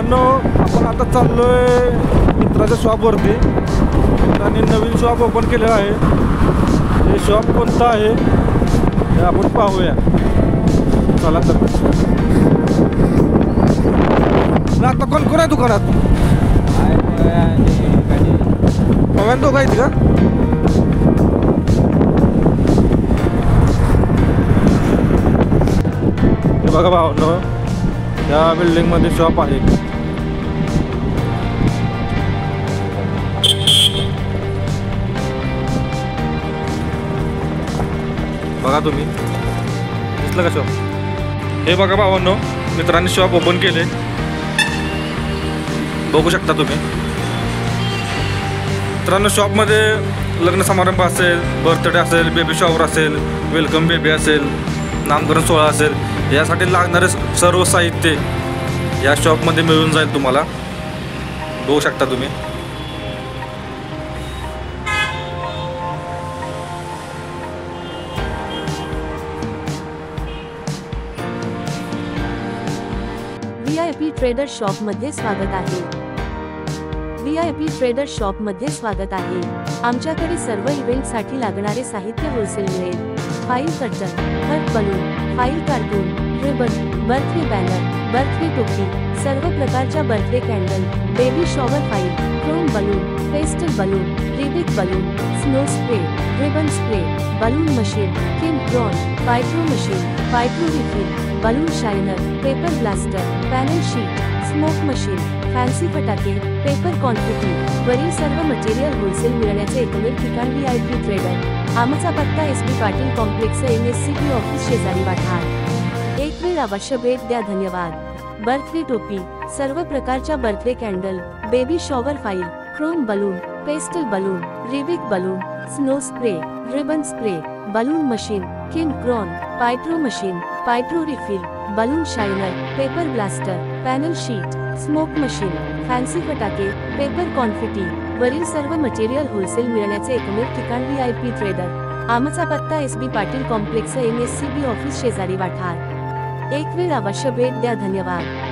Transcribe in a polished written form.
भावांनो, आपण आता चाललोय मित्राच्या शॉपवरती. मित्रांनी नवीन शॉप ओपन केलेलं आहे. हे शॉप कोणतं आहे हे आपण पाहूया. चला तर. आता कोण कोण आहे दुकानात? पवन दोघं आहेत का? हे बघा भावांनो, या बिल्डिंगमध्ये शॉप आहे. बघा तुम्ही, दिसलं का शॉप? हे बघा भावांनो, मित्रांनी शॉप ओपन केले. बघू शकता तुम्ही. मित्रांनो, शॉपमध्ये लग्न समारंभ असेल, बर्थडे असेल, बेबी शॉवर असेल, वेलकम बेबी असेल, नामकरण सोहळा असेल, यासाठी लागणारे सर्व साहित्य या शॉपमध्ये मिळून जाईल तुम्हाला. बघू शकता तुम्ही. VIP ट्रेडर शॉप मध्ये स्वागत आहे. VIP ट्रेडर शॉप मध्ये स्वागत आहे. आमच्याकडे सर्व इव्हेंट साठी लागणारे साहित्य होलसेल मिळेल. Foil cutter, heart balloon, foil cartoon, ribbon, birthday banner, birthday टोपी, सर्व प्रकारच्या birthday candle, baby shower foil, chrome balloon, pastel balloon, रिबिक balloon, snow spray, ribbon spray, balloon machine, king ड्रॉन, पायट्रो मशीन, पायट्रो refill, balloon shiner, paper blaster, panel sheet, smoke machine, fancy फटाके, paper confetti, वरील सर्व मटेरियल होलसेल मिळण्याचे एकमेव ठिकाण VIP ट्रेडर. आमचा पत्ता SP Patil complex MSCB office शेजारी वाठार. एक वेळ अवश्य भेट द्या. धन्यवाद. बर्थडे टोपी, सर्व प्रकारच्या birthday candle, baby shower foil, chrome balloon, pastel balloon, रिबिक balloon, snow spray, ribbon spray, balloon machine, king crown, पायट्रो मशीन, पायट्रो refill, balloon shiner, paper blaster, panel sheet, smoke machine, fancy फटाके, पेपर कॉन्फिटी, वरील सर्व material wholesale मिळण्याचे एकमेव ठिकाण VIP trader. आमचा पत्ता SP Patil complex MSCB office शेजारी वाठार. एक वेळ अवश्य भेट द्या. धन्यवाद.